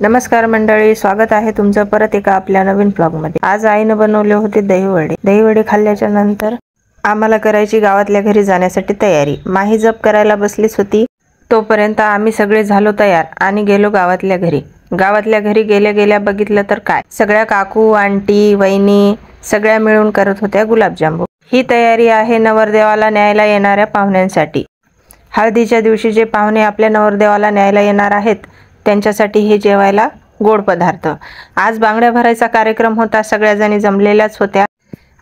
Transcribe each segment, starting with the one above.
नमस्कार मंडळी, स्वागत आहे तुमचं परत एका आपल्या नवीन ब्लॉगमध्ये। आज आईने बनवले होते दहीवडे। दहीवडे खाल्ल्याच्या नंतर आम्हाला करायची गावातल्या घरी जाण्यासाठी तयारी। माही जप करायला बसलीच होती, तोपर्यंत आम्ही सगळे झालो तयार आणि गेलो गावातल्या घरी। गावातल्या घरी गेल्या बघितलं तर काय, सगळ्या काकू, आंटी, वहिनी सगळ्या मिळून करत होत्या गुलाबजामुन। ही तयारी आहे नवरदेवाला न्यायला येणाऱ्या पाहुण्यांसाठी। हळदीच्या दिवशी जे पाहुणे आपल्या नवरदेवाला न्यायला येणार आहेत त्यांच्यासाठी हे जेवायला गोड पदार्थ। आज बांगड्या भरायचा कार्यक्रम होता, सगळ्या जणी जमलेल्याच होत्या।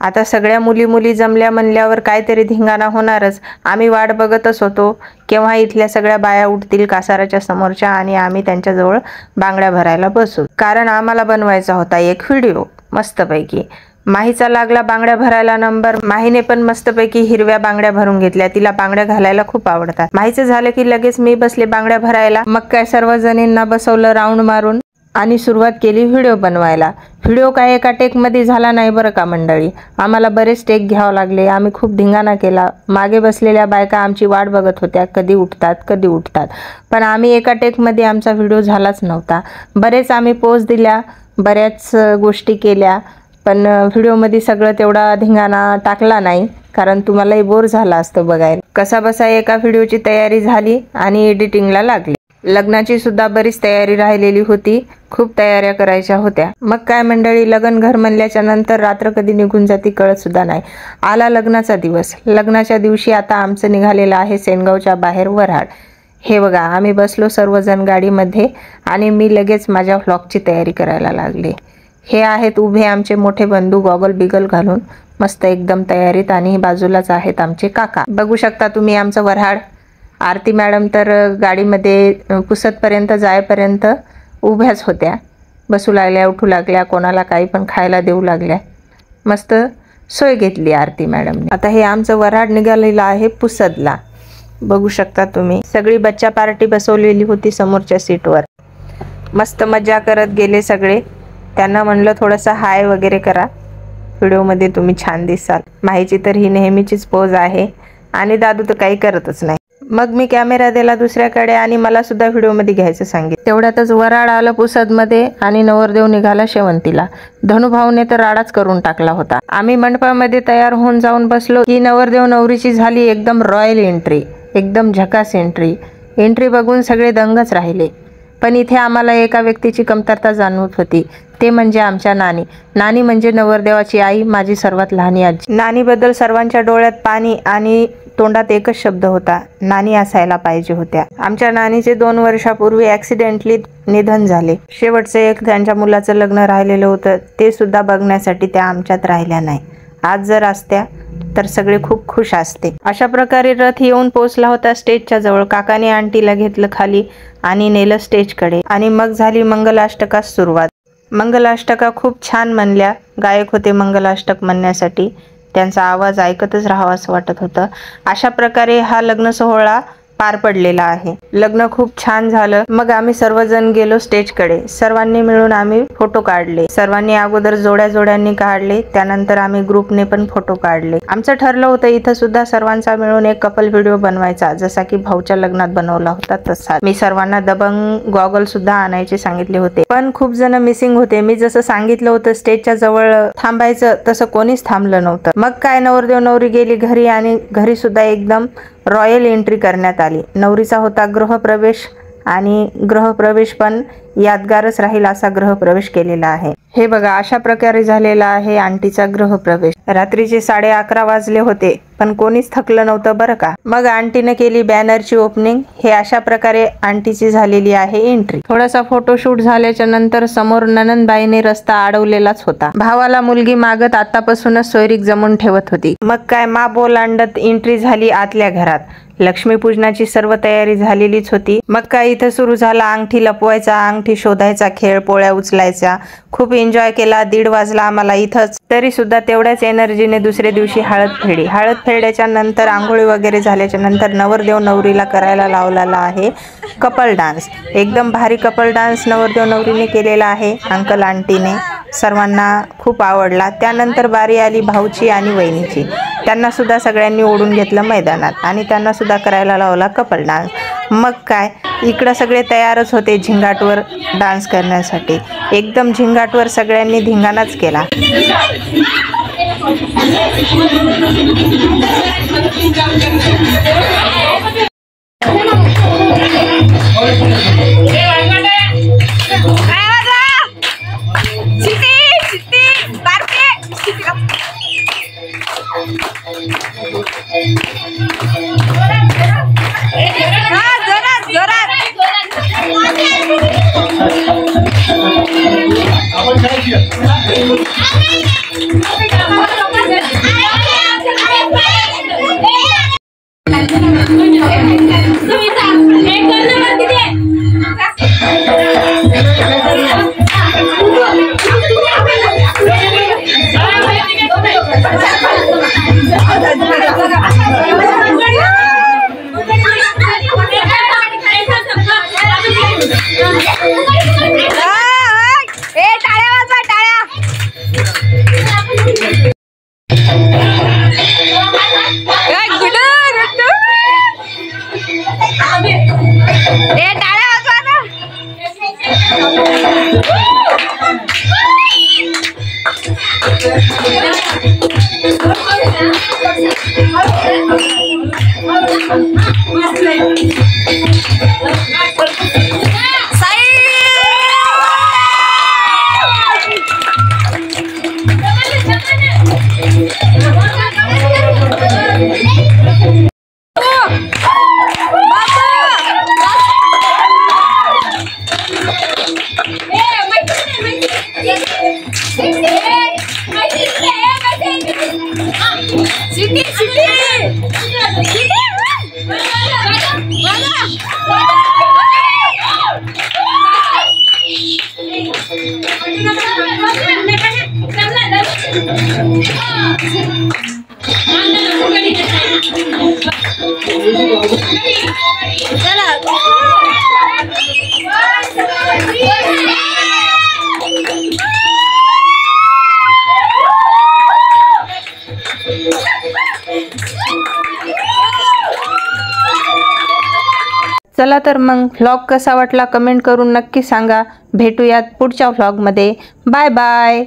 आता सगळ्या मुली जमल्या म्हणल्यावर काहीतरी धिंगाणा होणारच। आम्ही वाट बघतच होतो केव्हा इथल्या सगळ्या बाया उठतील कासाराच्या समोरच्या आणि आम्ही त्यांच्याजवळ बांगड्या भरायला बसू, कारण आम्हाला बनवायचा होता एक व्हिडिओ मस्तपैकी। माहीचा लागला बांगड्या भरायला नंबर। माहीने पण मस्तपैकी हिरव्या बांगड्या भरून घेतल्या, तिला बांगड्या घालायला खूप आवडतात। माहीचं झालं की लगेच मी बसले बांगड्या भरायला। मग काय सर्व जणींना बसवलं राऊंड मारून आणि सुरुवात केली व्हिडिओ बनवायला। व्हिडिओ काय एका टेक मध्ये झाला नाही बरं का मंडळी, आम्हाला बरेच टेक घ्यावं लागले। आम्ही खूप धिंगाणा केला। मागे बसलेल्या बायका आमची वाट बघत होत्या, कधी उठतात, पण आम्ही एका टेक मध्ये आमचा व्हिडिओ झालाच नव्हता। बरेच आम्ही पोज दिल्या, बऱ्याच गोष्टी केल्या, पण व्हिडिओमध्ये सगळं तेवढा धिंगाणा टाकला नाही, कारण तुम्हालाही बोर झाला असतं बघायला। कसा बसा एका व्हिडिओची तयारी झाली आणि एडिटिंगला लागली। लग्नाची सुद्धा बरीच तयारी राहिलेली होती, खूप तयाऱ्या करायच्या होत्या। मग काय मंडळी, लग्न घर म्हणल्याच्या नंतर रात्र कधी निघून जाती कळत सुद्धा नाही। आला लग्नाचा दिवस। लग्नाच्या दिवशी आता आमचं निघालेलं आहे सेनगावच्या बाहेर वऱ्हाड। हे बघा, आम्ही बसलो सर्वजण गाडीमध्ये आणि मी लगेच माझ्या व्लॉगची तयारी करायला लागले। हे आहेत उभे आमचे मोठे बंधू, गॉगल बिगल घालून मस्त एकदम तयारीत, आणि बाजूलाच आहेत आमचे काका। बघू शकता तुम्ही आमचं वऱ्हाड। आरती मॅडम तर गाडीमध्ये पुसतपर्यंत जायपर्यंत उभ्याच होत्या, बसू लागल्या, उठू लागल्या, कोणाला काही पण खायला देऊ लागल्या। मस्त सोय घेतली आरती मॅडमने। आता हे आमचं वऱ्हाड निघालेलं आहे पुसदला। बघू शकता तुम्ही, सगळी बच्चा पार्टी बसवलेली होती समोरच्या सीटवर। मस्त मजा करत गेले सगळे। त्यांना म्हणलं थोडंसं हाय वगैरे करा, व्हिडिओमध्ये तुम्ही छान दिसाल। माहीची तर ही नेहमीचीच पोज आहे आणि दादू तर काही करतच नाही। मग मी कॅमेरा दिला दुसऱ्याकडे आणि मला सुद्धा व्हिडिओमध्ये घ्यायचं सांगितलं। तेवढ्यातच वऱ्हाड आलं पुसदमध्ये आणि नवरदेव निघाला शेवंतीला। धनुभाऊने तर राडाच करून टाकला होता। आम्ही मंडपामध्ये तयार होऊन जाऊन बसलो की नवरदेव नवरीची झाली एकदम रॉयल एंट्री, एकदम झकास एंट्री। एंट्री बघून सगळे दंगच राहिले। पण इथे आम्हाला एका व्यक्तीची कमतरता जाणवत होती, ते म्हणजे आमच्या नानी। नानी म्हणजे नवरदेवाची आई, माझी सर्वात लहानी आजी। नानीबद्दल सर्वांच्या डोळ्यात पाणी आणि तोंडात एकच शब्द होता, नानी असायला पाहिजे होत्या। आमच्या नानीचे 2 वर्षापूर्वी ॲक्सिडेंटली निधन झाले। शेवटचं एक त्यांच्या मुलाचं लग्न राहिलेलं होतं, ते सुद्धा बघण्यासाठी त्या आमच्यात राहिल्या नाही। आज जर असत्या तर सगळे खूप खुश असते। अशा प्रकारे रथ येऊन पोहोचला होता स्टेजच्या जवळ। काकाने आंटीला घेतलं खाली आणि नेलं स्टेजकडे आणि मग झाली मंगलाष्टकास सुरुवात। मंगलाष्टका खूप छान म्हणल्या, गायक होते मंगलाष्टक म्हणण्यासाठी, त्यांचा आवाज ऐकतच राहावं असं वाटत होतं। अशा प्रकारे हा लग्न सोहळा पार पडलेला आहे। लग्न खूप छान झालं। मग आम्ही सर्वजण गेलो स्टेजकडे। सर्वांनी मिळून आम्ही फोटो काढले। सर्वांनी अगोदर जोड्यांनी काढले, त्यानंतर आम्ही ग्रुपने पण फोटो काढले। आमचं ठरलं होतं इथं सुद्धा सर्वांचा मिळून एक कपल व्हिडिओ बनवायचा, जसा की भाऊच्या लग्नात बनवला होता तसा। मी सर्वांना दबंग गॉगल सुद्धा आणायचे सांगितले होते, पण खूप जण मिसिंग होते। मी जसं सांगितलं होतं स्टेजच्या जवळ थांबायचं, तसं कोणीच थांबलं नव्हतं। मग काय, नवरदेव नवरी गेली घरी आणि घरी सुद्धा एकदम रॉयल एंट्री करण्यात आली। नवरीचा होता गृहप्रवेश आणि गृहप्रवेश पण यादगारच राहील असा गृहप्रवेश केलेला आहे। हे बघा, अशा प्रकारे झालेला आहे आंटीचा गृहप्रवेश। रात्रीचे 11:30 वाजले होते, पण कोणीच थकलं नव्हतं बरं का। मग आंटीने केली बॅनरची ओपनिंग। हे अशा प्रकारे आंटीची झालेली आहे एंट्री। थोडासा फोटोशूट झाल्याच्या नंतर समोर ननंदबाईने रस्ता अडवलेलाच होता। भावाला मुलगी मागत आतापासूनच सोयरीक जमून ठेवत होती। मग काय, मा बोलांडत एंट्री झाली आतल्या घरात। लक्ष्मीपूजनाची सर्व तयारी झालेलीच होती। मग काय, इथं सुरू झाला अंगठी लपवायचा, अंगठी शोधायचा खेळ, पोळ्या उचलायचा। खूप एन्जॉय केला। 1:30 वाजला आम्हाला इथंच। तरी सुद्धा तेवढ्याच एनर्जीने दुसऱ्या दिवशी हळद फेडी। हळद फेड्याच्या नंतर आंघोळी वगैरे झाल्याच्या नंतर नवरदेव नवरीला करायला लावलेला आहे कपल डान्स। एकदम भारी कपल डान्स नवरदेव नवरीने केलेला आहे, अंकल आंटीने। सर्वांना खूप आवडला। त्यानंतर बारी आली भाऊची आणि वहिनीची। त्यांना सुद्धा सगळ्यांनी ओढून घेतलं मैदानात आणि त्यांना सुद्धा करायला लावला कपल डान्स। मग काय, इकडं सगळे तयारच होते झिंगाटवर डान्स करण्यासाठी. एकदम झिंगाटवर सगळ्यांनी धिंगाणाच केला. चला तर मग व्लॉग कसा वाटला कमेंट करून नक्की सांगा. भेटूयात पुढच्या व्लॉगमध्ये. Bye bye.